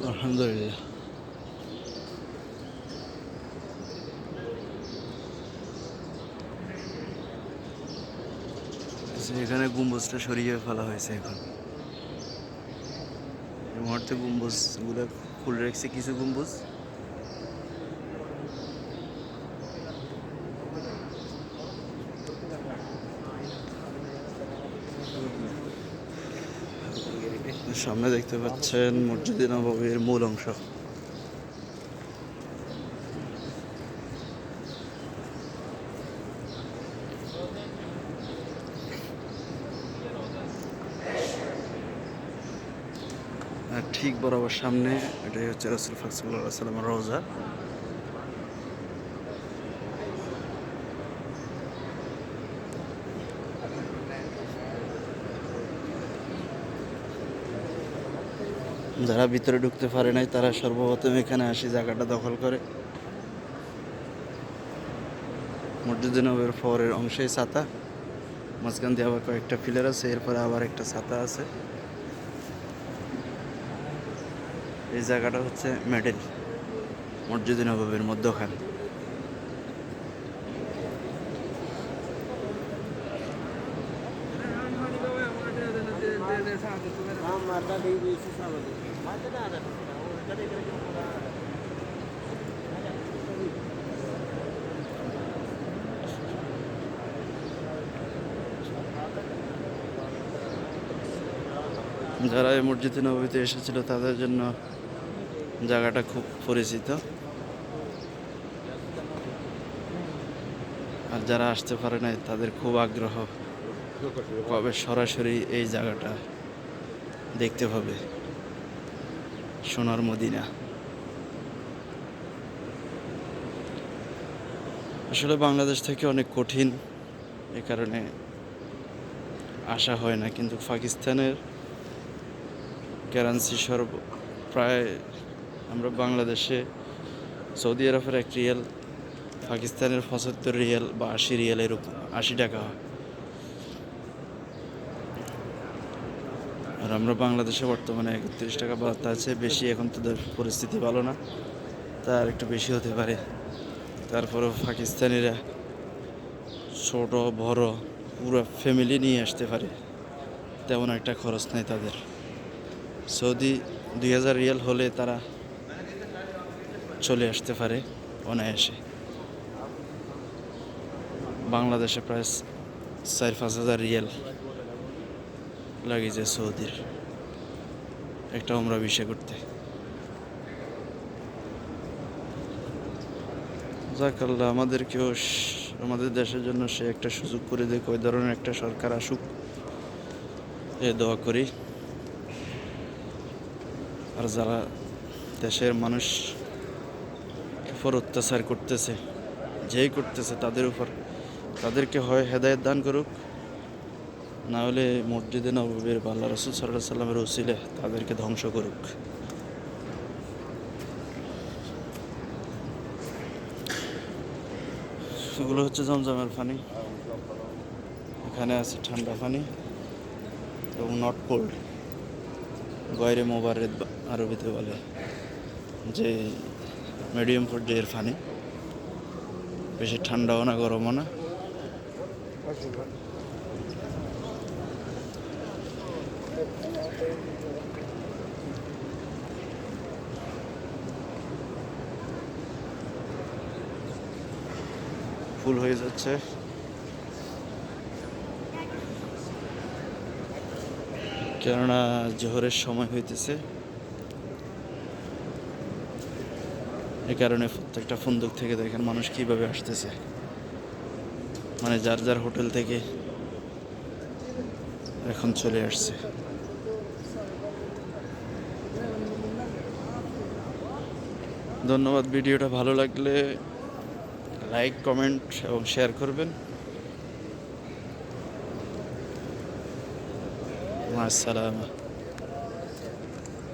আলহামদুলিল্লাহ। এখানে গম্বুজটা সরিয়ে ফেলা হয়েছে এখন। এই মুহূর্তে গম্বুজগুলো খুলে রেখেছে কিছু গম্বুজ। সামনে দেখতে পাচ্ছেন মসজিদে নববীর মূল অংশ। আর ঠিক বরাবর সামনে এটাই হচ্ছে রাসূল পাক সাল্লাল্লাহু আলাইহি ওয়াসাল্লামের রওজা। যারা ভিতরে ঢুকতে পারে নাই তারা সর্বপ্রথম এখানে আসি জায়গাটা দখল করে। মসজিদে নববীর পরের অংশেই ছাতা, মাঝখান দিয়ে আবার কয়েকটা পিলার আছে, এরপরে আবার একটা ছাতা আছে। এই জায়গাটা হচ্ছে মিডল মসজিদে নববীর মধ্যখানে। যারা এই মসজিদে নববীতে এসেছিল তাদের জন্য জায়গাটা খুব পরিচিত, আর যারা আসতে পারে নাই তাদের খুব আগ্রহ কবে সরাসরি এই জায়গাটা দেখতে পাবে, সোনার মদিনা। আসলে বাংলাদেশ থেকে অনেক কঠিন, এ কারণে আসা হয় না, কিন্তু পাকিস্তানের কারেন্সি প্রায় আমরা বাংলাদেশে সৌদি আরবের 1 রিয়াল পাকিস্তানের 75 রিয়াল বা 80 রিয়াল, এরকম 80 টাকা হয়। আর আমরা বাংলাদেশে বর্তমানে 31 টাকা বাড়তে আছে, বেশি এখন তো পরিস্থিতি ভালো না, তার একটু বেশি হতে পারে। তারপরেও পাকিস্তানিরা ছোট বড় পুরো ফ্যামিলি নিয়ে আসতে পারে, তেমন একটা খরচ নাই তাদের। সৌদি 2000 রিয়াল হলে তারা চলে আসতে পারে অনায়াসে। বাংলাদেশে প্রায় 4-5 হাজার রিয়াল লাগে যে সৌদির একটা উমরা ভিসা করতে। যাক আল্লাহ আমাদেরকেও আমাদের দেশের জন্য সে একটা সুযোগ করে দেয়, ওই ধরনের একটা সরকার আসুক, এ দোয়া করি। আর যারা দেশের মানুষ উপর অত্যাচার করতেছে, যেই করতেছে তাদের উপর, তাদেরকে হয় হেদায়েত দান করুক, না হলে মসজিদে নববীর বা আল্লাহ রাসূল সাল্লাল্লাহু আলাইহি ওয়াসাল্লামের উসিলে তাদেরকে ধ্বংস করুক। এগুলো হচ্ছে জমজমের পানি, এখানে আছে ঠান্ডা পানি এবং নট কোল্ড, গয়রে মোবারদ আরবিতে বলে, যে মিডিয়াম পর্যায়ের পানি, বেশি ঠান্ডাও না গরমও না। ফুল হয়ে যাচ্ছে, কেননা জোহরের সময় হইতেছে, এ কারণে প্রত্যেকটা ফন্দক থেকে দেখেন মানুষ কিভাবে আসতেছে, মানে যার যার হোটেল থেকে এখন চলে আসছে। ধন্যবাদ। ভিডিওটা ভালো লাগলে লাইক, কমেন্ট এবং শেয়ার করবেন। মাস সালামা।